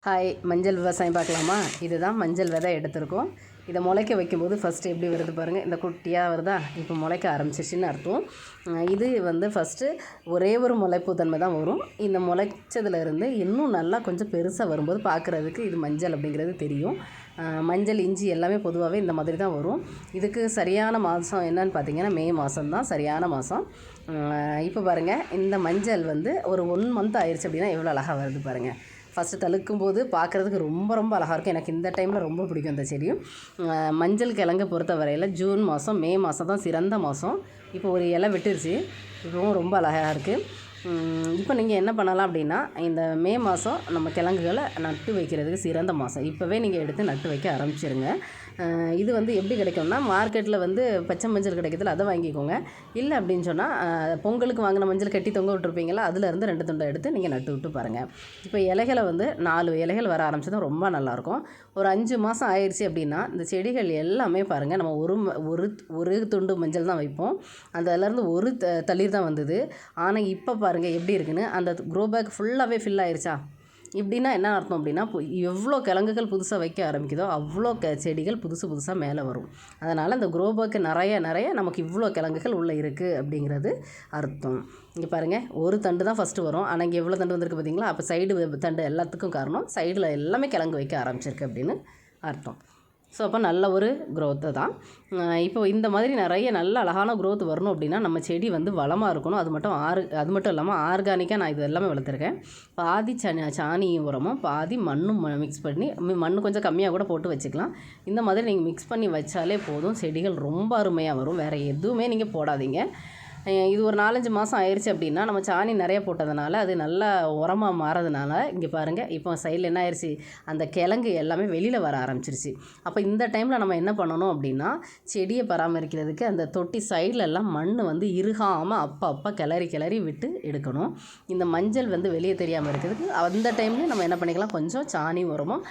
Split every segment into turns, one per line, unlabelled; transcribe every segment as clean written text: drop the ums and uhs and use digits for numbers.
Hi, மஞ்சள் விவசாயம் பார்க்கலாமா? இதுதான் மஞ்சள் விதை எடுத்திருக்கோம். இதை முளைக்க வைக்கும்போது ஃபஸ்ட்டு எப்படி வருது பாருங்கள். இந்த குட்டியாக வருதா, இப்போ முளைக்க ஆரம்பிச்சிச்சின்னு அர்த்தம். இது ஃபஸ்ட்டு ஒரே ஒரு முளைப்பு தன்மை தான் வரும். இந்த முளைச்சதுலேருந்து இன்னும் நல்லா கொஞ்சம் பெருசாக வரும்போது பார்க்குறதுக்கு இது மஞ்சள் அப்படிங்கிறது தெரியும். மஞ்சள், இஞ்சி எல்லாமே பொதுவாகவே இந்த மாதிரி தான் வரும். இதுக்கு சரியான மாதம் என்னன்னு பார்த்தீங்கன்னா மே மாதம் தான் சரியான மாதம். இப்போ பாருங்கள், இந்த மஞ்சள் ஒரு 1 மந்த் ஆயிடுச்சு அப்படின்னா எவ்வளோ அழகாக வருது பாருங்கள். ஃபஸ்ட்டு தழுக்கும் போது பார்க்குறதுக்கு ரொம்ப ரொம்ப அழகாக இருக்கும். எனக்கு இந்த டைமில் ரொம்ப பிடிக்கும் இந்த செடியும். மஞ்சள் கிழங்கு பொறுத்த வரையில் ஜூன் மாதம் மே மாதம் தான் சிறந்த மாதம். இப்போ ஒரு இலை விட்டுருச்சு, இப்போவும் ரொம்ப அழகாக இருக்குது. இப்போ நீங்கள் என்ன பண்ணலாம் அப்படின்னா, இந்த மே மாதம் நம்ம கிழங்குகளை நட்டு வைக்கிறதுக்கு சிறந்த மாதம். இப்போவே நீங்கள் எடுத்து நட்டு வைக்க ஆரம்பிச்சிருங்க. இது எப்படி கிடைக்கும்னா, மார்க்கெட்டில் பச்சை மஞ்சள் கிடைக்கிறதுல அதை வாங்கிக்கோங்க. இல்லை அப்படின்னு சொன்னால் பொங்கலுக்கு வாங்கின மஞ்சள் கட்டி தொங்க விட்டுருப்பீங்களா, அதிலேருந்து 2 துண்டை எடுத்து நீங்கள் நட்டு விட்டு பாருங்கள். இப்போ இலைகளை 4 இலைகள் வர ஆரம்பிச்சதும் ரொம்ப நல்லாயிருக்கும். ஒரு 5 மாதம் ஆயிடுச்சு அப்படின்னா இந்த செடிகள் எல்லாமே பாருங்கள், நம்ம ஒரு துண்டு மஞ்சள் தான் வைப்போம். அதிலேருந்து ஒரு தளிர் தான் வந்தது. ஆனால் இப்போ பாருங்கள் எப்படி இருக்குன்னு, அந்த க்ரோ பேக் ஃபுல்லாகவே ஃபில் ஆயிடுச்சா. இப்படின்னா என்ன அர்த்தம் அப்படின்னா, எவ்வளோ கிழங்குகள் புதுசாக வைக்க ஆரம்பிக்குதோ அவ்வளோ செடிகள் புதுசாக மேலே வரும். அதனால் அந்த க்ரோ பேக்கு நிறைய நமக்கு இவ்வளோ கிழங்குகள் உள்ளே இருக்குது அப்படிங்கிறது அர்த்தம். இங்கே பாருங்கள், ஒரு தண்டு தான் ஃபஸ்ட்டு வரும். ஆனால் இங்கே எவ்வளோ தண்டு வந்திருக்கு பார்த்தீங்களா. அப்போ சைடு தண்டு எல்லாத்துக்கும் காரணம் சைடில் எல்லாமே கிழங்கு வைக்க ஆரம்பிச்சிருக்கு அப்படின்னு அர்த்தம். ஸோ அப்போ நல்ல ஒரு க்ரோத்து தான். இப்போ இந்த மாதிரி நிறைய நல்ல அழகான க்ரோத் வரணும் அப்படின்னா நம்ம செடி வளமாக இருக்கணும். அது மட்டும் இல்லாமல் ஆர்கானிக்காக நான் இது எல்லாமே வளர்த்துருக்கேன். பாதி சாணி உரமும் பாதி மண்ணும் மிக்ஸ் பண்ணி, மண் கொஞ்சம் கம்மியாக கூட போட்டு வச்சுக்கலாம். இந்த மாதிரி நீங்கள் மிக்ஸ் பண்ணி வச்சாலே போதும், செடிகள் ரொம்ப அருமையாக வரும். வேறு எதுவுமே நீங்கள் போடாதீங்க. இது ஒரு 4-5 மாதம் ஆயிடுச்சு அப்படின்னா நம்ம சாணி நிறைய போட்டதுனால அது நல்லா உரமாக மாறதுனால இங்கே பாருங்கள், இப்போ சைடில் என்ன ஆயிடுச்சு, அந்த கிழங்கு எல்லாமே வெளியில் வர ஆரம்பிச்சிருச்சு. அப்போ இந்த டைமில் நம்ம என்ன பண்ணணும் அப்படின்னா, செடியை பராமரிக்கிறதுக்கு அந்த தொட்டி சைட்லெல்லாம் மண் இறுகாமல் அப்போ கிளறி விட்டு எடுக்கணும். இந்த மஞ்சள் வெளியே தெரியாமல் இருக்கிறதுக்கு அந்த டைம்லேயும் நம்ம என்ன பண்ணிக்கலாம், கொஞ்சம் சாணி உரமும்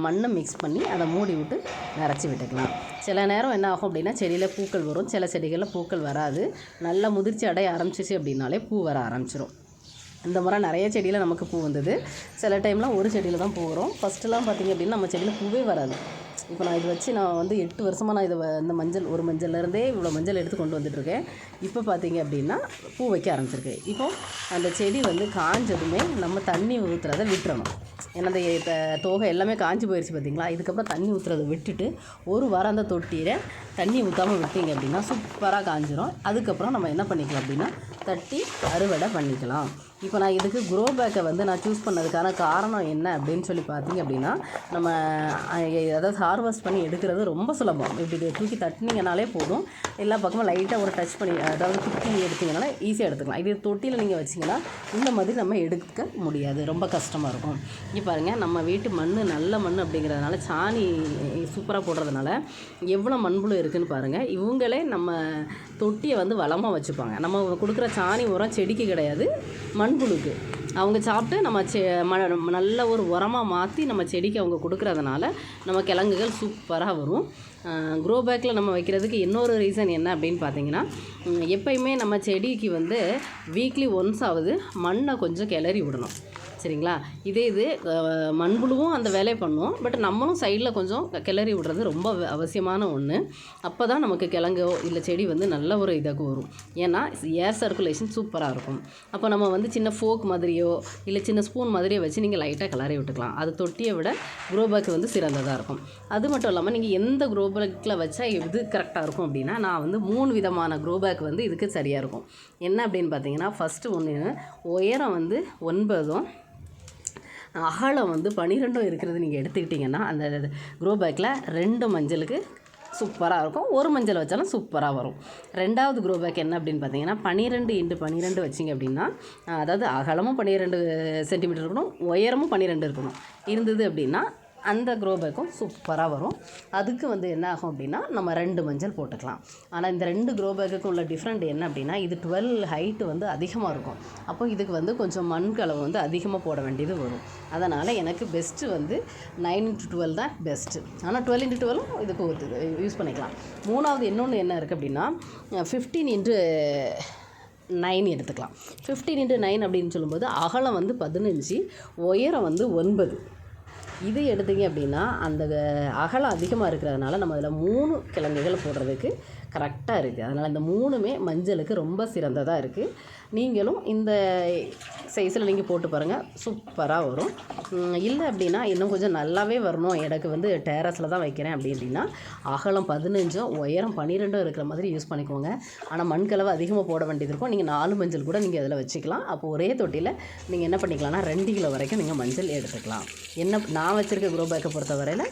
மண்ணை மிக்ஸ் பண்ணி அதை மூடி விட்டு நிறச்சி விட்டுக்கலாம். சில நேரம் என்ன ஆகும் அப்படின்னா, செடியில் பூக்கள் வரும், சில செடிகளில் பூக்கள் வராது. நல்ல முதிர்ச்சி அடைய ஆரம்பிச்சிச்சு அப்படின்னாலே பூ வர ஆரம்பிச்சிடும். இந்த முறை நிறைய செடியில் நமக்கு பூ வந்தது. சில டைம்லாம் ஒரு செடியில் தான் பூ வரும். ஃபஸ்ட்டுலாம் பார்த்திங்க அப்படின்னா நம்ம செடியில் பூவே வராது. இப்போ நான் இதை வச்சு நான் 8 வருஷமாக நான் இந்த ஒரு மஞ்சள்லேருந்தே இவ்வளோ மஞ்சள் எடுத்து கொண்டு வந்துட்டுருக்கேன். இப்போ பார்த்திங்க அப்படின்னா பூ வைக்க ஆரம்பிச்சிருக்கு. இப்போது அந்த செடி காஞ்சதுமே நம்ம தண்ணி ஊற்றுறதை விட்டுறணும். ஏன்னா அந்த தோகை எல்லாமே காஞ்சி போயிடுச்சு பார்த்திங்களா. இதுக்கப்புறம் தண்ணி ஊற்றுறதை விட்டுட்டு ஒரு வாரம் அந்த தொட்டியில் தண்ணி ஊற்றாமல் விட்டீங்க அப்படின்னா சூப்பராக காஞ்சிரும். அதுக்கப்புறம் நம்ம என்ன பண்ணிக்கலாம் அப்படின்னா, தட்டி அறுவடை பண்ணிக்கலாம். இப்போ நான் இதுக்கு க்ரோ பேக்கை நான் சூஸ் பண்ணதுக்கான காரணம் என்ன அப்படின்னு சொல்லி பார்த்தீங்க அப்படின்னா, நம்ம ஹார்வெஸ்ட் பண்ணி எடுக்கிறது ரொம்ப சுலபம். இப்படி தூக்கி தட்டினீங்கனாலே போதும், எல்லா பக்கமும் லைட்டாக ஒரு டச் பண்ணி குத்தி எடுத்திங்கனால ஈஸியாக எடுத்துக்கலாம். இது தொட்டியில் நீங்கள் வச்சிங்கன்னா இந்த மாதிரி நம்ம எடுக்க முடியாது, ரொம்ப கஷ்டமாக இருக்கும். இங்கே பாருங்கள், நம்ம வீட்டு மண் நல்ல மண் அப்படிங்கிறதுனால சாணி சூப்பராக போடுறதுனால எவ்வளோ மண்புழு இருக்குதுன்னு பாருங்கள். இவங்களே நம்ம தொட்டியை வளமாக வச்சுப்பாங்க. நம்ம கொடுக்குற சாணி உரம் செடிக்கு கிடையாது, மண்புழுக்கு. அவங்க சாப்பிட்டு நம்ம நல்ல ஒரு உரமாக மாற்றி நம்ம செடிக்கு அவங்க கொடுக்குறதுனால நம்ம கிழங்குகள் சூப்பராக வரும். க்ரோ பேக்கில் நம்ம வைக்கிறதுக்கு இன்னொரு ரீசன் என்ன அப்படின்னு பார்த்தீங்கன்னா, எப்பயுமே நம்ம செடிக்கு வீக்லி ஒன்ஸ் ஆகுது மண்ணை கொஞ்சம் கிளறி விடணும், சரிங்களா. இது மண்புழுவும் அந்த வேலையை பண்ணுவோம், பட் நம்மளும் சைடில் கொஞ்சம் கிளறி விடுறது ரொம்ப அவசியமான ஒன்று. அப்போ தான் நமக்கு கிழங்கோ இல்லை செடி நல்ல ஒரு இதாக வரும். ஏன்னா ஏர் சர்க்குலேஷன் சூப்பராக இருக்கும். அப்போ நம்ம சின்ன ஃபோக் மாதிரியோ இல்லை சின்ன ஸ்பூன் மாதிரியோ வச்சு நீங்கள் லைட்டாக கிளறி விட்டுக்கலாம். அது தொட்டியை விட க்ரோ பேக் சிறந்ததாக இருக்கும். அது மட்டும் இல்லாமல் நீங்கள் எந்த க்ரோ பேக்கில் வச்சா இது கரெக்டாக இருக்கும் அப்படின்னா, நான் 3 விதமான க்ரோ பேக் இதுக்கு சரியாக இருக்கும். என்ன அப்படின்னு பார்த்தீங்கன்னா, ஃபஸ்ட்டு ஒன்று, உயரம் 9 அகலம் 12 இருக்கிறது நீங்கள் எடுத்துக்கிட்டிங்கன்னா அந்த க்ரோ பேக்கில் 2 மஞ்சளுக்கு சூப்பராக இருக்கும். ஒரு மஞ்சள் வச்சாலும் சூப்பராக வரும். 2வது க்ரோ பேக் என்ன அப்படின்னு பார்த்தீங்கன்னா, 12x12 வச்சிங்க அப்படின்னா, அதாவது அகலமும் 12 சென்டிமீட்டர் இருக்கணும், உயரமும் 12 இருக்கணும். இருந்தது அப்படின்னா அந்த க்ரோ பேக்கும் சூப்பராக வரும். அதுக்கு என்ன ஆகும் அப்படின்னா, நம்ம 2 மஞ்சள் போட்டுக்கலாம். ஆனால் இந்த 2 க்ரோ பேக்குக்கும் உள்ள டிஃப்ரெண்ட் என்ன அப்படின்னா, இது 12 ஹைட்டு அதிகமாக இருக்கும். அப்போ இதுக்கு கொஞ்சம் மண் கலவை அதிகமாக போட வேண்டியது வரும். அதனால் எனக்கு பெஸ்ட்டு 9x12 தான் பெஸ்ட்டு. ஆனால் 12x12 இதுக்கு யூஸ் பண்ணிக்கலாம். 3வது இன்னொன்று என்ன இருக்குது அப்படின்னா, 15x9 எடுத்துக்கலாம். 15x9 அப்படின்னு சொல்லும்போது அகலம் 15, உயரம் 9. இது எடுத்திங்க அப்படின்னா அந்த அகலம் அதிகமாக இருக்கிறதுனால நம்ம அதில் 3 கிழங்குகள் போடுறதுக்கு கரெக்டாக இருக்குது. அதனால் இந்த 3மே மஞ்சளுக்கு ரொம்ப சிறந்ததாக இருக்குது. நீங்களும் இந்த சைஸில் நீங்கள் போட்டு பாருங்கள், சூப்பராக வரும். இல்லை அப்படின்னா இன்னும் கொஞ்சம் நல்லாவே வரணும், எனக்கு வந்து டெரஸில் தான் வைக்கிறேன் அப்படின்னா அகலம் 15 உயரம் 12 இருக்கிற மாதிரி யூஸ் பண்ணிக்கோங்க. ஆனால் மண்கலவை அதிகமாக போட வேண்டியது இருக்கும். நீங்கள் 4 மஞ்சள் கூட நீங்கள் அதில் வச்சுக்கலாம். அப்போ ஒரே தொட்டியில் நீங்கள் என்ன பண்ணிக்கலாம்னா 2 கிலோ வரைக்கும் நீங்கள் மஞ்சள் எடுத்துக்கலாம். நான் வச்சுருக்க க்ரோ பேக்கை பொறுத்த வரையில்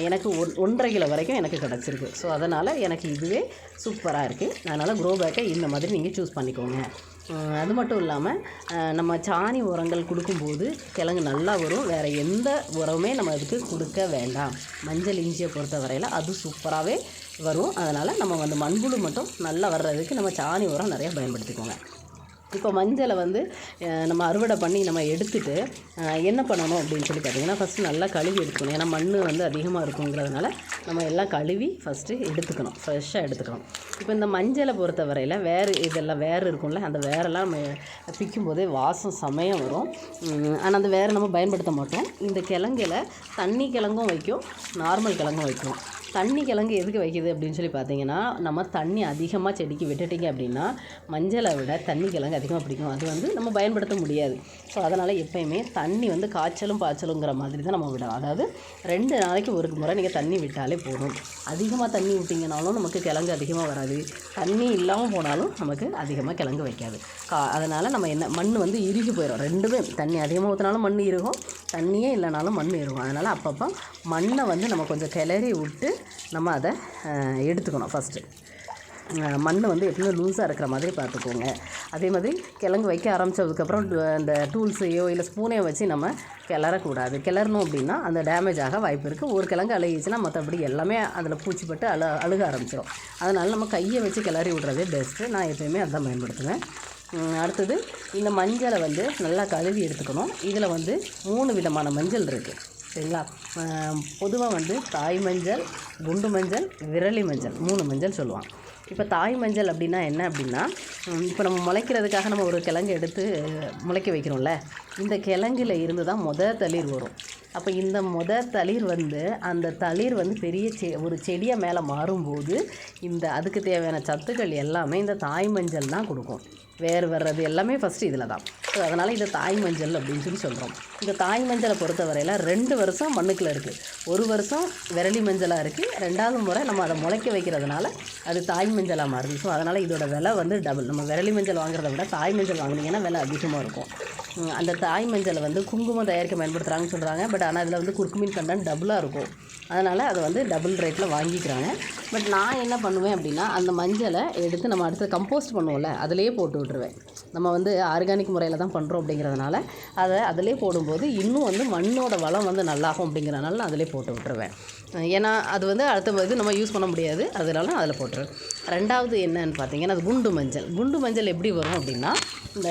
எனக்கு 1.5 கிலோ வரைக்கும் எனக்கு கிடச்சிருக்கு. ஸோ அதனால் எனக்கு இதுவே சூப்பராக இருக்குது. அதனால் க்ரோ பேக்கை இந்த மாதிரி நீங்கள் சூஸ் பண்ணிக்கோங்க. அது மட்டும் இல்லாமல் நம்ம சாணி உரங்கள் கொடுக்கும்போது கிழங்கு நல்லா வரும். வேறு எந்த உரமே நம்ம அதுக்கு கொடுக்க வேண்டாம். மஞ்சள் இஞ்சியை பொறுத்த வரையில் அது சூப்பராகவே வரும். அதனால் நம்ம வந்து மண்புழு மட்டும் நல்லா வர்றதுக்கு நம்ம சாணி உரம் நிறையா பயன்படுத்திக்கோங்க. இப்போ மஞ்சளை வந்து நம்ம அறுவடை பண்ணி நம்ம எடுத்துகிட்டு என்ன பண்ணணும் அப்படின்னு சொல்லி பார்த்தீங்கன்னா, ஃபஸ்ட்டு நல்லா கழுவி எடுத்துக்கணும். ஏன்னா மண் வந்து அதிகமாக இருக்குங்கிறதுனால நம்ம எல்லாம் கழுவி ஃபஸ்ட்டு எடுத்துக்கணும், ஃப்ரெஷ்ஷாக எடுத்துக்கணும். இப்போ இந்த மஞ்சளை பொறுத்த வரையில் இதெல்லாம் வேறு இருக்கும்ல, அந்த வேரெல்லாம் நம்ம பிக்கும் போதே வாசம் செமையாக வரும். ஆனால் அந்த வேறு நம்ம பயன்படுத்த மாட்டோம். இந்த கிழங்குல தண்ணி கிழங்கும் வைக்கும், நார்மல் கிழங்கும் வைக்கும். தண்ணி கிழங்கு எதுக்கு வைக்கிது அப்படின்னு சொல்லி பார்த்தீங்கன்னா, நம்ம தண்ணி அதிகமாக செடிக்கு விட்டுட்டிங்க அப்படின்னா மஞ்சளை விட தண்ணி கிழங்கு அதிகமாக பிடிக்கும். அது வந்து நம்ம பயன்படுத்த முடியாது. ஸோ அதனால் எப்போயுமே தண்ணி வந்து காய்ச்சலும் பாய்ச்சலுங்கிற மாதிரி தான் நம்ம விடணும். அதாவது 2 நாளைக்கு ஒரு முறை நீங்கள் தண்ணி விட்டாலே போதும். அதிகமாக தண்ணி விட்டிங்கனாலும் நமக்கு கிழங்கு அதிகமாக வராது, தண்ணி இல்லாமல் போனாலும் நமக்கு அதிகமாக கிழங்கு வைக்காது. அதனால் நம்ம மண் வந்து இறுகி போயிடும். 2மே தண்ணி அதிகமாக ஊற்றினாலும் மண் இறுகும், தண்ணியே இல்லைனாலும் மண் இறுகும். அதனால் அப்பப்போ மண்ணை வந்து நம்ம கொஞ்சம் கிளறி விட்டு நம்ம அதை எடுத்துக்கணும். ஃபஸ்ட்டு மண் வந்து எப்பவுமே லூஸாக இருக்கிற மாதிரி பார்த்துக்கோங்க. அதே மாதிரி கிழங்கு வைக்க ஆரம்பித்ததுக்கப்புறம் இந்த டூல்ஸையோ இல்லை ஸ்பூனையோ வச்சு நம்ம கிளறக்கூடாது. கிளறணும் அப்படின்னா அந்த டேமேஜ் ஆக வாய்ப்பு இருக்குது. ஒரு கிழங்கு அழுகிச்சுன்னா மற்றபடி எல்லாமே அதில் பூச்சிப்பட்டு அழுக ஆரம்பிச்சிடும். அதனால் நம்ம கையை வச்சு கிளறி விட்றதே பெஸ்ட்டு. நான் எப்போயுமே அதுதான் பயன்படுத்துவேன். அடுத்தது இந்த மஞ்சளை வந்து நல்லா கழுவி எடுத்துக்கணும். இதில் வந்து 3 விதமான மஞ்சள் இருக்குது, சரிங்களா? பொதுவாக வந்து தாய் மஞ்சள், குண்டு மஞ்சள், விரலி மஞ்சள், 3 மஞ்சள் சொல்லுவாங்க. இப்போ தாய் மஞ்சள் அப்படின்னா என்ன அப்படின்னா, இப்போ நம்ம முளைக்கிறதுக்காக நம்ம ஒரு கிழங்கு எடுத்து முளைக்க வைக்கிறோம்ல, இந்த கிழங்குல இருந்து தான் தளிர் வரும். அப்போ இந்த தளிர் வந்து அந்த தளிர் வந்து பெரிய ஒரு செடியாக மேலே மாறும்போது அதுக்கு தேவையான சத்துக்கள் எல்லாமே இந்த தாய் மஞ்சள் தான் கொடுக்கும். வேறு வர்றது எல்லாமே ஃபஸ்ட்டு இதில் தான். ஸோ அதனால் இதை தாய் மஞ்சள் அப்படின்னு சொல்லி சொல்கிறோம். இந்த தாய் மஞ்சளை பொறுத்த வரையில் 2 வருஷம் மண்ணுக்குள்ளே இருக்குது. 1 வருஷம் விரலி மஞ்சளாக இருக்குது. 2வது முறை நம்ம அதை முளைக்க வைக்கிறதுனால அது தாய் மஞ்சளாக மாறுது. ஸோ அதனால் இதோட விலை வந்து டபுள். நம்ம விரலி மஞ்சள் வாங்குறத விட தாய் மஞ்சள் வாங்கினீங்கன்னா விலை அதிகமாக இருக்கும். அந்த தாய் மஞ்சளை வந்து குங்குமம் தயாரிக்க பயன்படுத்துகிறாங்கன்னு சொல்கிறாங்க. பட் ஆனால் அதில் வந்து குர்குமின் கண்டென்ட் டபுளாக இருக்கும். அதனால் அதை வந்து டபுள் ரேட்டில் வாங்கிக்கிறாங்க. பட் நான் என்ன பண்ணுவேன் அப்படின்னா, அந்த மஞ்சளை எடுத்து நம்ம அடுத்து கம்போஸ்ட் பண்ணுவோம்ல, அதிலேயே போட்டு விட்டுருவேன். நம்ம வந்து ஆர்கானிக் முறையில் தான் பண்ணுறோம் அப்படிங்கிறதுனால அதை அதிலே போடும்போது இன்னும் வந்து மண்ணோட வளம் வந்து நல்லாகும் அப்படிங்கிறதுனால நான் அதிலே போட்டு விட்டுருவேன். ஏன்னா அது வந்து அடுத்த இது நம்ம யூஸ் பண்ண முடியாது, அதனால நான் அதில் போட்டுருவேன். 2வது என்னன்னு பார்த்தீங்கன்னா, அது குண்டு மஞ்சள். குண்டு மஞ்சள் எப்படி வரும் அப்படின்னா, இந்த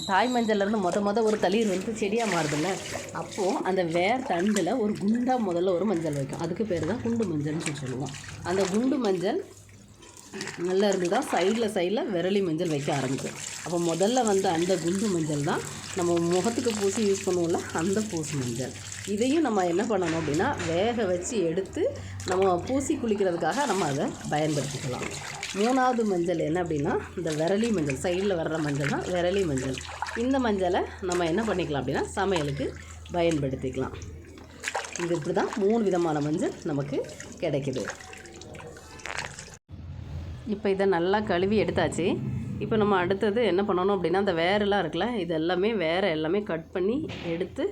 தாய் மஞ்சள்லேருந்து மொத ஒரு தளிர் வந்து செடியாக மாறுதுல்ல, அப்போது அந்த வேர் தண்டில் ஒரு குண்டாக முதல்ல ஒரு மஞ்சள் வைக்கும். அதுக்கு பேர் தான் குண்டு மஞ்சள்னு சொல்லுவோம். அந்த குண்டு மஞ்சள் நல்லா இருந்து தான் சைடில் விரலி மஞ்சள் வைக்க ஆரம்பிக்கும். அப்போ முதல்ல வந்து அந்த குண்டு மஞ்சள் தான் நம்ம முகத்துக்கு பூசி யூஸ் பண்ணுவோம்ல, அந்த பூசி மஞ்சள். இதையும் நம்ம என்ன பண்ணணும் அப்படின்னா, வேக வச்சு எடுத்து நம்ம பூசி குளிக்கிறதுக்காக நம்ம அதை பயன்படுத்திக்கலாம். 3வது மஞ்சள் என்ன அப்படின்னா, இந்த விரலி மஞ்சள், சைடில் வர்ற மஞ்சள் தான் விரலி மஞ்சள். இந்த மஞ்சளை நம்ம என்ன பண்ணிக்கலாம் அப்படின்னா, சமையலுக்கு பயன்படுத்திக்கலாம். இது இப்படி தான் 3 விதமான மஞ்சள் நமக்கு கிடைக்குது. இப்போ இதை நல்லா கழுவி எடுத்தாச்சு. இப்போ நம்ம அடுத்தது என்ன பண்ணணும் அப்படின்னா, அந்த வேரெல்லாம் இருக்குல்ல, இது எல்லாமே கட் பண்ணி எடுத்து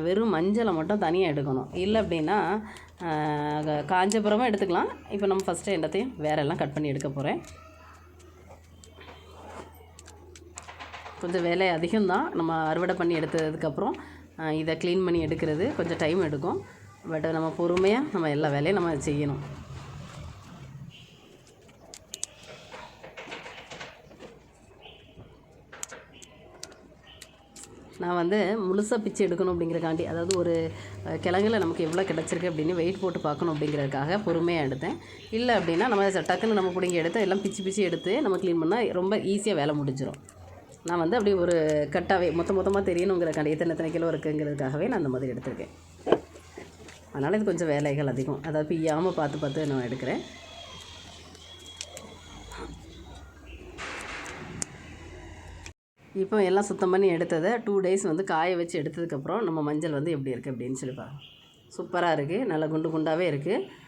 வெறும் மஞ்சளை மட்டும் தனியாக எடுக்கணும். இல்லை அப்படின்னா காஞ்சப்புறமாக எடுத்துக்கலாம். இப்போ நம்ம ஃபஸ்ட்டு எல்லாத்தையும் வேரெல்லாம் கட் பண்ணி எடுக்க போகிறேன். கொஞ்சம் வேலை அதிகம்தான். நம்ம அறுவடை பண்ணி எடுத்ததுக்கப்புறம் இதை க்ளீன் பண்ணி எடுக்கிறது கொஞ்சம் டைம் எடுக்கும். பட் நம்ம பொறுமையாக நம்ம எல்லா வேலையும் நம்ம செய்யணும். நான் வந்து முழுசாக பிச்சு எடுக்கணும் அப்படிங்கிறக்காண்டி, அதாவது ஒரு கிழங்குல நமக்கு எவ்வளோ கிடச்சிருக்கு அப்படின்னு வெயிட் போட்டு பார்க்கணும் அப்படிங்கிறதுக்காக பொறுமையாக எடுத்தேன். இல்லை அப்படின்னா நம்ம டக்குன்னு நம்ம பிடிங்கி எடுத்து எல்லாம் பிச்சு எடுத்து நம்ம க்ளீன் பண்ணால் ரொம்ப ஈஸியாக வேலை முடிஞ்சிடும். நான் வந்து அப்படியே ஒரு கட்டாகவே மொத்தமாக தெரியணுங்கிறக்காண்டி எத்தனை கிலோ இருக்குங்கிறதுக்காகவே நான் அந்த மாதிரி எடுத்திருக்கேன். அதனால் இது கொஞ்சம் வேலைகள் அதிகம், அதாவது பிய்யாமல் பார்த்து நான் எடுக்கிறேன். இப்போ எல்லாம் சுத்தம் பண்ணி எடுத்ததை 2 days வந்து காய வச்சு எடுத்ததுக்கப்புறம் நம்ம மஞ்சள் வந்து எப்படி இருக்குது அப்படின்னு சொல்லி பாருங்கள். சூப்பராக இருக்குது, நல்லா குண்டு குண்டாகவே இருக்குது.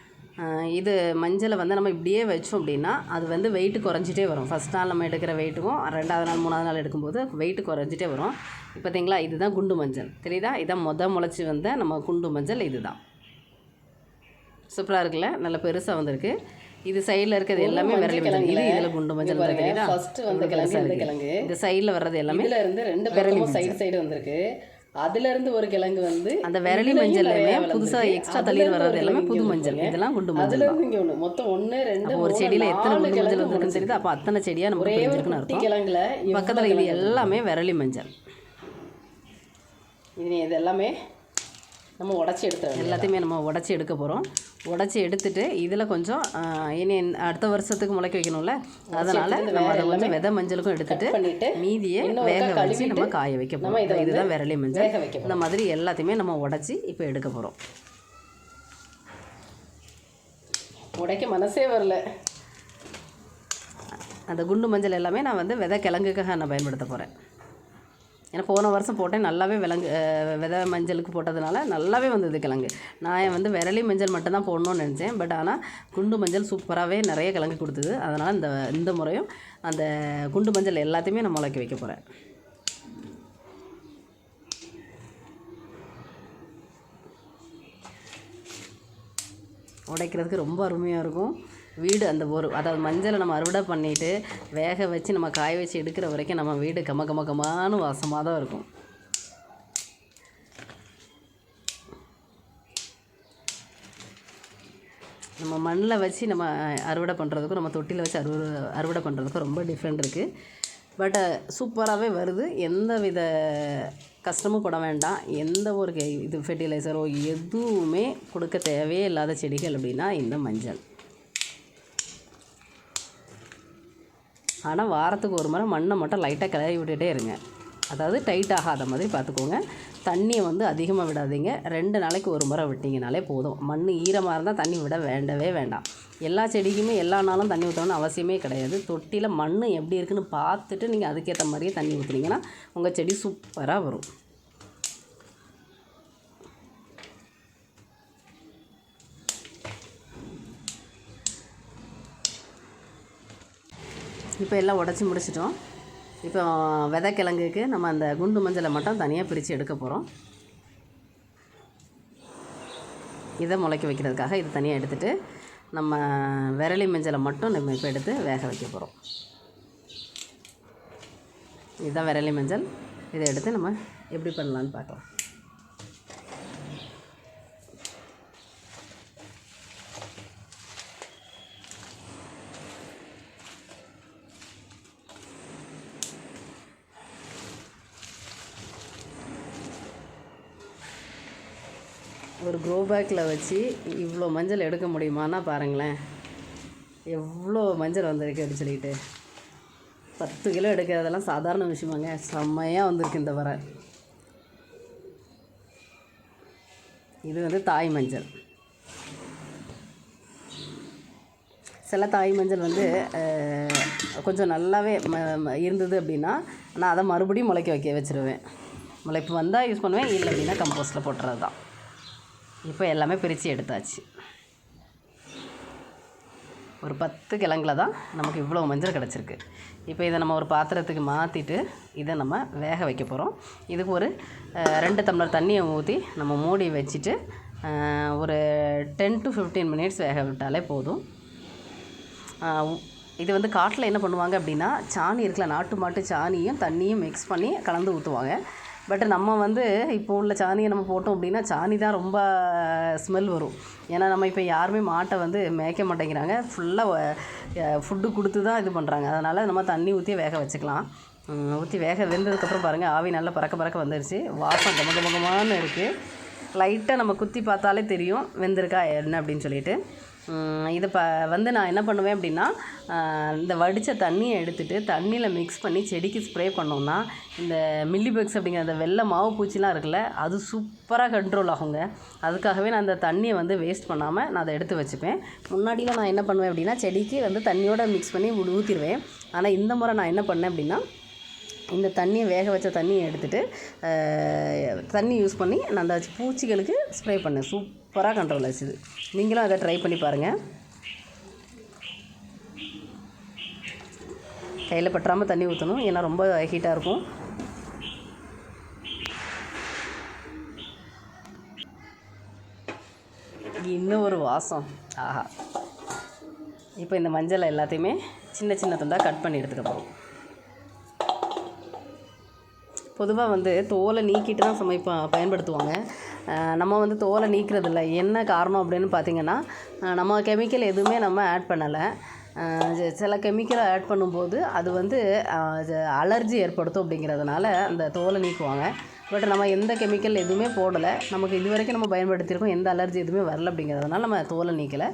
இது மஞ்சளை வந்து நம்ம இப்படியே வச்சோம் அப்படின்னா அது வந்து வெயிட்டு குறைஞ்சிட்டே வரும். ஃபஸ்ட் நாள் நம்ம எடுக்கிற வெயிட்டுக்கும் 2வது நாள் 3வது நாள் எடுக்கும்போது வெயிட்டு குறைஞ்சிட்டே வரும். இப்போ பார்த்தீங்களா, இதுதான் குண்டு மஞ்சள் தெரியுதா, இதான் முளைச்சி வந்த நம்ம குண்டு மஞ்சள். இதுதான் சூப்பராக இருக்குல்ல, நல்லா பெருசாக வந்திருக்கு. இது சைடில் இருக்கிறது எல்லாமே விரலி மஞ்சள். இது இதில் குண்டு மஞ்சள் தெரியுதா, ஃபஸ்ட்டு வந்து கிழங்கு இந்த சைடில் வர்றது எல்லாமே இதில் இருந்து 2 விரலி சைடு வந்திருக்கு. அதுலேருந்து ஒரு கிழங்கு வந்து அந்த விரலி மஞ்சள்லையுமே புதுசாக எக்ஸ்ட்ரா தள்ளியில் வர்றது எல்லாமே புது மஞ்சள். இதெல்லாம் குண்டு மஞ்சள். இங்கே ஒன்று மொத்தம் 1 2 ஒரு செடியில் எத்தனை குண்டு மஞ்சள் இருக்குன்னு தெரியுது. அப்போ அத்தனை செடியாக நம்ம தெரிஞ்சிருக்குன்னு அர்த்தம். கிழங்குல பக்கத்தில் இது எல்லாமே விரலி மஞ்சள். இது எல்லாமே நம்ம உடச்சி எல்லாத்தையுமே நம்ம உடச்சி எடுக்க போகிறோம். உடச்சி எடுத்துகிட்டு இதில் கொஞ்சம் இனி அடுத்த வருஷத்துக்கு முளைக்க வைக்கணும்ல, அதனால் நம்ம அதை கொஞ்சம் விதை மஞ்சளுக்கும் எடுத்துகிட்டு மீதியை வேக வச்சு நம்ம காய வைக்க போகிறோம். இதுதான் விரலி மஞ்சள். இந்த மாதிரி எல்லாத்தையுமே நம்ம உடச்சி இப்போ எடுக்க போகிறோம். உடைக்க மனசே வரல. அந்த குண்டு மஞ்சள் எல்லாமே நான் வந்து விதை கிழங்குக்காக நான் பயன்படுத்த போகிறேன். ஏன்னா போன வருஷம் போட்டேன், நல்லாவே விதை மஞ்சளுக்கு போட்டதுனால நல்லாவே வந்தது கிழங்கு. நான் வந்து விரலி மஞ்சள் மட்டும்தான் போடணும்னு நினச்சேன். பட் ஆனால் குண்டு மஞ்சள் சூப்பராகவே நிறைய கிழங்கு கொடுத்தது. அதனால் இந்த முறையும் அந்த குண்டு மஞ்சள் எல்லாத்தையுமே நான் முளைக்க வைக்க போகிறேன். உடைக்கிறதுக்கு ரொம்ப அருமையாக இருக்கும். வீடு அந்த அதாவது மஞ்சளை நம்ம அறுவடை பண்ணிவிட்டு வேக வச்சு நம்ம காய வச்சு எடுக்கிற வரைக்கும் நம்ம வீடு கமகமகமான வாசமாக தான் இருக்கும். நம்ம மண்ணில் வச்சு நம்ம அறுவடை பண்ணுறதுக்கும் நம்ம தொட்டியில் வச்சு அறுவடை பண்ணுறதுக்கும் ரொம்ப டிஃப்ரெண்ட் இருக்குது. பட் சூப்பராகவே வருது. எந்த வித கஷ்டமும் பட வேண்டாம். எந்த ஒரு இது ஃபெர்டிலைசரோ எதுவுமே கொடுக்க தேவையே இல்லாத செடிகள் அப்படின்னா இந்த மஞ்சள். ஆனால் வாரத்துக்கு ஒரு முறை மண்ணை மட்டும் லைட்டாக கிளறி விட்டுகிட்டே இருங்க. அதாவது டைட் ஆகாத மாதிரி பார்த்துக்கோங்க. தண்ணியை வந்து அதிகமாக விடாதீங்க. 2 நாளைக்கு ஒரு முறை விட்டிங்கனாலே போதும். மண் ஈரமாக இருந்தால் தண்ணி விட வேண்டவே வேண்டாம். எல்லா செடிக்குமே எல்லா நாளும் தண்ணி ஊற்றணும்னு அவசியமே கிடையாது. தொட்டியில் மண் எப்படி இருக்குதுன்னு பார்த்துட்டு நீங்கள் அதுக்கேற்ற மாதிரியே தண்ணி ஊற்றுனீங்கன்னா உங்கள் செடி சூப்பராக வரும். இப்போ எல்லாம் உடச்சி முடிச்சிட்டோம். இப்போ விதை கிழங்குக்கு நம்ம அந்த குண்டு மஞ்சளை மட்டும் தனியாக பிரித்து எடுக்க போகிறோம். இதை முளைக்க வைக்கிறதுக்காக இது தனியாக எடுத்துகிட்டு நம்ம விரலி மஞ்சளை மட்டும் நம்ம இப்போ எடுத்து வேக வைக்க போகிறோம். இதுதான் விரலி மஞ்சள். இதை எடுத்து நம்ம எப்படி பண்ணலான்னு பார்க்கலாம். ஒரு க்ரோ பேக்கில் வச்சு இவ்வளோ மஞ்சள் எடுக்க முடியுமான்னா பாருங்களேன், எவ்வளோ மஞ்சள் வந்திருக்கு அப்படின்னு சொல்லிட்டு. 10 கிலோ எடுக்கிறதெல்லாம் சாதாரண விஷயமாங்க. செம்மையாக வந்திருக்கு இந்த வரை. இது வந்து தாய் மஞ்சள். சில தாய் மஞ்சள் வந்து கொஞ்சம் நல்லாவே இருந்தது அப்படின்னா நான் அதை மறுபடியும் முளைக்க வச்சுருவேன். முளைப்பு வந்தால் யூஸ் பண்ணுவேன், இல்லை அப்படின்னா கம்போஸ்ட்டில் போட்டுறது தான். இப்போ எல்லாமே பிரித்து எடுத்தாச்சு. ஒரு 10 கிழங்குல தான் நமக்கு இவ்வளோ மஞ்சள் கிடச்சிருக்கு. இப்போ இதை நம்ம ஒரு பாத்திரத்துக்கு மாற்றிட்டு இதை நம்ம வேக வைக்க போகிறோம். இதுக்கு ஒரு 2 டம்ளர் தண்ணியை ஊற்றி நம்ம மூடி வச்சுட்டு ஒரு 10 to 15 மினிட்ஸ் வேக விட்டாலே போதும். இது வந்து காட்டில் என்ன பண்ணுவாங்க அப்படின்னா, சாணி இருக்குல்ல, நாட்டு மாட்டு சாணியும் தண்ணியும் மிக்ஸ் பண்ணி கலந்து ஊற்றுவாங்க. பட் நம்ம வந்து இப்போ உள்ள சாணியை நம்ம போட்டோம் அப்படின்னா சாணி தான் ரொம்ப ஸ்மெல் வரும். ஏன்னா நம்ம இப்போ யாருமே மாட்டை வந்து மேய்க்க மாட்டேங்கிறாங்க. ஃபுல்லாக ஃபுட்டு கொடுத்து தான் இது பண்ணுறாங்க. அதனால் நம்ம தண்ணி ஊற்றி வேக வச்சுக்கலாம். ஊற்றி வெந்ததுக்கப்புறம் பாருங்கள், ஆவி நல்லா பறக்க வந்துடுச்சு. வாசம் கமகமகமானு இருக்குது. லைட்டாக நம்ம குத்தி பார்த்தாலே தெரியும் வெந்திருக்கா என்ன அப்படின்னு சொல்லிட்டு. இது வந்து நான் என்ன பண்ணுவேன் அப்படின்னா, இந்த வடித்த தண்ணியை எடுத்துகிட்டு தண்ணியில் மிக்ஸ் பண்ணி செடிக்கு ஸ்ப்ரே பண்ணோம்னா இந்த மில்லிபக்ஸ் அப்படிங்கிற அந்த வெள்ளை மாவு பூச்சிலாம் இருக்குல்ல, அது சூப்பராக கண்ட்ரோல் ஆகுங்க. அதுக்காகவே நான் அந்த தண்ணியை வந்து வேஸ்ட் பண்ணாமல் நான் அதை எடுத்து வச்சுப்பேன். முன்னாடியில் நான் என்ன பண்ணுவேன் அப்படின்னா, செடிக்கு வந்து தண்ணியோட மிக்ஸ் பண்ணி ஊற்றிடுவேன். ஆனால் இந்த முறை நான் என்ன பண்ணேன் அப்படின்னா, இந்த தண்ணியை வேக வச்ச தண்ணியை எடுத்துகிட்டு தண்ணி யூஸ் பண்ணி நான் அந்த பூச்சிகளுக்கு ஸ்ப்ரே பண்ணேன். சூப்பராக கண்ட்ரோல் ஆச்சுது. நீங்களும் அதை ட்ரை பண்ணி பாருங்கள். கையில் பற்றாமல் தண்ணி ஊற்றணும், ஏன்னா ரொம்ப ஹீட்டாக இருக்கும். இன்னும் ஒரு வாசம், ஆஹா! இப்போ இந்த மஞ்சளை எல்லாத்தையுமே சின்ன சின்ன துண்டாக கட் பண்ணி எடுத்துக்க போகிறோம். பொதுவாக வந்து தோலை நீக்கிட்டு தான் பயன்படுத்துவாங்க. நம்ம வந்து தோலை நீக்கிறதில்ல. என்ன காரணம் அப்படின்னு பார்த்திங்கன்னா, நம்ம கெமிக்கல் எதுவுமே நம்ம ஆட் பண்ணலை. சில கெமிக்கலை ஆட் பண்ணும்போது அது வந்து அலர்ஜி ஏற்படுத்தும் அப்படிங்கிறதுனால அந்த தோலை நீக்குவாங்க. பட் நம்ம எந்த கெமிக்கல் எதுவுமே போடலை. நமக்கு இது வரைக்கும் நம்ம பயன்படுத்தியிருக்கோம், எந்த அலர்ஜி எதுவுமே வரல அப்படிங்கிறதுனால நம்ம தோலை நீக்கலை.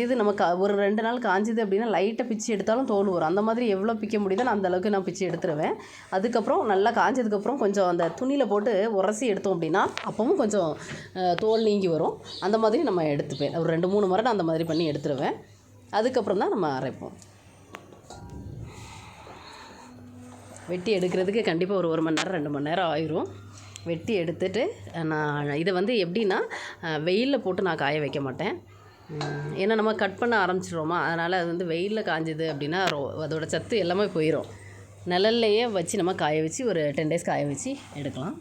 இது நமக்கு ஒரு 2 நாள் காஞ்சிது அப்படின்னா லைட்டாக பிச்சு எடுத்தாலும் தோல் வரும். அந்த மாதிரி எவ்வளோ பிக்க முடியுதோ நான் அந்தளவுக்கு நான் பிச்சு எடுத்துருவேன். அதுக்கப்புறம் நல்லா காஞ்சதுக்கப்புறம் கொஞ்சம் அந்த துணியில் போட்டு உரசி எடுத்தோம் அப்படின்னா அப்பவும் கொஞ்சம் தோல் நீங்கி வரும். அந்த மாதிரி நம்ம எடுத்துப்பேன். ஒரு 2-3 முறை நான் அந்த மாதிரி பண்ணி எடுத்துருவேன். அதுக்கப்புறம் தான் நம்ம அரைப்போம். வெட்டி எடுக்கிறதுக்கு கண்டிப்பாக ஒரு 1 மணி நேரம் 2 மணி நேரம் ஆயிரும். வெட்டி எடுத்துகிட்டு நான் இதை வந்து எப்படின்னா, வெயிலில் போட்டு நான் காய வைக்க மாட்டேன். ஏன்னா நம்ம கட் பண்ண ஆரம்பிச்சிடுவோமா, அதனால் அது வந்து வெயிலில் காஞ்சிது அப்படின்னா அதோட சத்து எல்லாமே போயிடும். நிழல்லையே வச்சு நம்ம காய வச்சு ஒரு 10 டேஸ் காய வச்சு எடுக்கலாம்.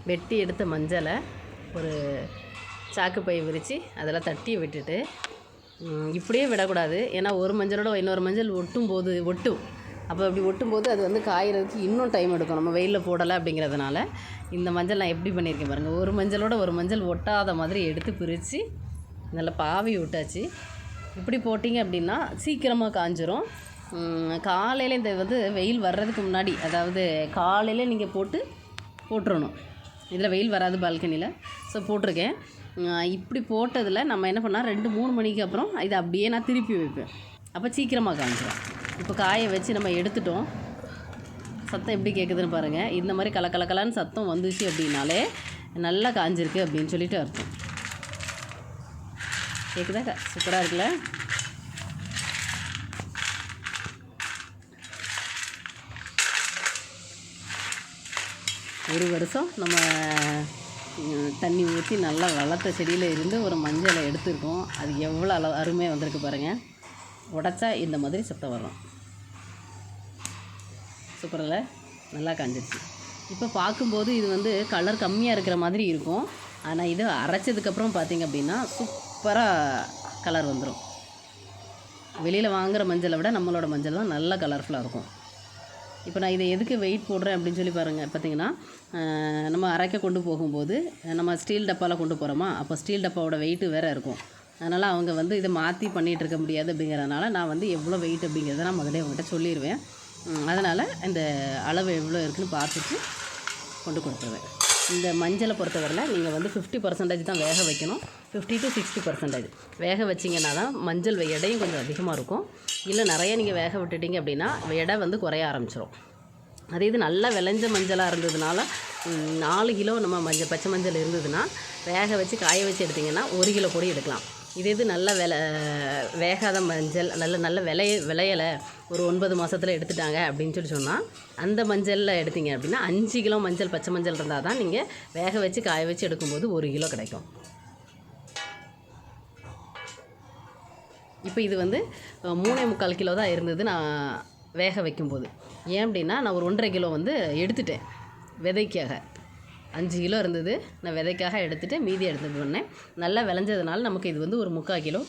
வெட்டி எடுத்த மஞ்சளை ஒரு சாக்கு பை விரித்து அதில் தட்டி விட்டுட்டு, இப்படியே விடக்கூடாது. ஏன்னா ஒரு மஞ்சளோட இன்னொரு மஞ்சள் ஒட்டும். அப்போ அப்படி ஒட்டும்போது அது வந்து காயறதுக்கு இன்னும் டைம் எடுக்கும், நம்ம வெயிலில் போடலை அப்படிங்கிறதுனால. இந்த மஞ்சள் நான் எப்படி பண்ணியிருக்கேன் பாருங்கள். ஒரு மஞ்சளோட ஒரு மஞ்சள் ஒட்டாத மாதிரி எடுத்து பிரித்து நல்லா பாவி விட்டாச்சு. இப்படி போட்டிங்க அப்படின்னா சீக்கிரமாக காஞ்சிரும். காலையில் இந்த வந்து வெயில் வர்றதுக்கு முன்னாடி, அதாவது காலையில் நீங்கள் போட்டுறணும். இதில் வெயில் வராது பால்கனியில், ஸோ போட்டிருக்கேன். இப்படி போட்டதில் நம்ம என்ன பண்ணால் 2-3 மணிக்கு அப்புறம் இதை அப்படியே நான் திருப்பி வைப்பேன். அப்போ சீக்கிரமாக காஞ்சிடும். இப்போ காய வச்சு நம்ம எடுத்துட்டோம். சத்தம் எப்படி கேட்குதுன்னு பாருங்கள். இந்த மாதிரி கலக்கலக்கலான்னு சத்தம் வந்துச்சு அப்படின்னாலே நல்லா காஞ்சிருக்கு அப்படின்னு சொல்லிட்டு அர்த்தம். கேட்குதா? சூப்பராக இருக்குல்ல? ஒரு வருஷம் நம்ம தண்ணி ஊற்றி நல்லா வளர்த்த செடியில் இருந்து ஒரு மஞ்சளை எடுத்துருக்கோம். அது எவ்வளோ அருமையாக வந்திருக்கு பாருங்கள். உடச்சா இந்த மாதிரி சத்தம் வரும். சூப்பரில் நல்லா காஞ்சிருச்சு. இப்போ பார்க்கும்போது இது வந்து கலர் கம்மியாக இருக்கிற மாதிரி இருக்கும். ஆனால் இது அரைச்சதுக்கப்புறம் பார்த்திங்க அப்படின்னா சூப்பராக கலர் வந்துடும். வெளியில் வாங்குகிற மஞ்சளை விட நம்மளோட மஞ்சள் தான் நல்லா கலர்ஃபுல்லாக இருக்கும். இப்போ நான் இதை எதுக்கு வெயிட் போடுறேன் அப்படின்னு சொல்லி பாருங்கள். பார்த்திங்கன்னா, நம்ம அரைக்க கொண்டு போகும்போது நம்ம ஸ்டீல் டப்பாவில் கொண்டு போகிறோமா, அப்போ ஸ்டீல் டப்பாவோட வெயிட்டு வேறு இருக்கும். அதனால் அவங்க வந்து இதை மாற்றி பண்ணிகிட்டு இருக்க முடியாது அப்படிங்கிறதுனால நான் வந்து எவ்வளோ வெயிட் அப்படிங்கிறத நான் முதல்ல அவங்ககிட்ட சொல்லிடுவேன். அதனால் இந்த அளவு எவ்வளோ இருக்குதுன்னு பார்த்துட்டு கொண்டு கொடுத்துருவேன். இந்த மஞ்சளை பொறுத்தவரையில் நீங்கள் வந்து 50% தான் வேக வைக்கணும். 50 to 60% வேக வச்சிங்கன்னா தான் மஞ்சள் எடையும் கொஞ்சம் அதிகமாக இருக்கும். இல்லை நிறைய நீங்கள் வேக விட்டுட்டிங்க அப்படின்னா எடை வந்து குறைய ஆரம்பிச்சிடும். அதே இது நல்லா விளைஞ்ச மஞ்சளாக இருந்ததுனால 4 கிலோ நம்ம பச்சை மஞ்சள் இருந்ததுன்னா வேக வச்சு காய வச்சு எடுத்திங்கன்னா 1 கிலோ கூட எடுக்கலாம். இது நல்ல வேகாத மஞ்சள் நல்ல விளையலை ஒரு 9 மாதத்தில் எடுத்துட்டாங்க அப்படின்னு சொன்னால் அந்த மஞ்சளில் எடுத்திங்க அப்படின்னா 5 கிலோ மஞ்சள் பச்சை மஞ்சள் இருந்தால் தான் நீங்கள் வேக வச்சு காய வச்சு எடுக்கும்போது 1 கிலோ கிடைக்கும். இப்போ இது வந்து 3.25 கிலோ தான் இருந்தது நான் வேக வைக்கும்போது. ஏன் அப்படின்னா நான் ஒரு 1.5 கிலோ வந்து எடுத்துட்டேன் விதைக்காக. 5 கிலோ இருந்தது, நான் விதைக்காக எடுத்துகிட்டு மீதி எடுத்துகிட்டு பண்ணேன். நல்லா விளைஞ்சதுனால நமக்கு இது வந்து ஒரு 3/4 கிலோ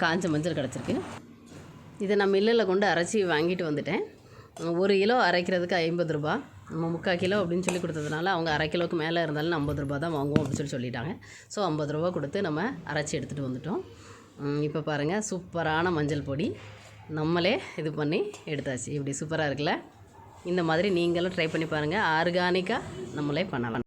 காஞ்ச மஞ்சள் கிடச்சிருக்கு. இதை நான் மில்லில் கொண்டு அரைச்சி வாங்கிட்டு வந்துட்டேன். 1 கிலோ அரைக்கிறதுக்கு 50 ரூபா. நம்ம 3/4 கிலோ அப்படின்னு சொல்லி கொடுத்ததுனால அவங்க 1/2 கிலோவுக்கு மேலே இருந்தாலும் 50 ரூபா தான் வாங்குவோம் அப்படின்னு சொல்லிட்டாங்க. ஸோ 50 ரூபா கொடுத்து நம்ம அரைச்சி எடுத்துகிட்டு வந்துட்டோம். இப்போ பாருங்கள், சூப்பரான மஞ்சள் பொடி நம்மளே இது பண்ணி எடுத்தாச்சு. இப்படி சூப்பராக இருக்குல்ல. இந்த மாதிரி நீங்களும் ட்ரை பண்ணி பாருங்கள். ஆர்கானிக்காக நம்மளே பண்ணலாம்.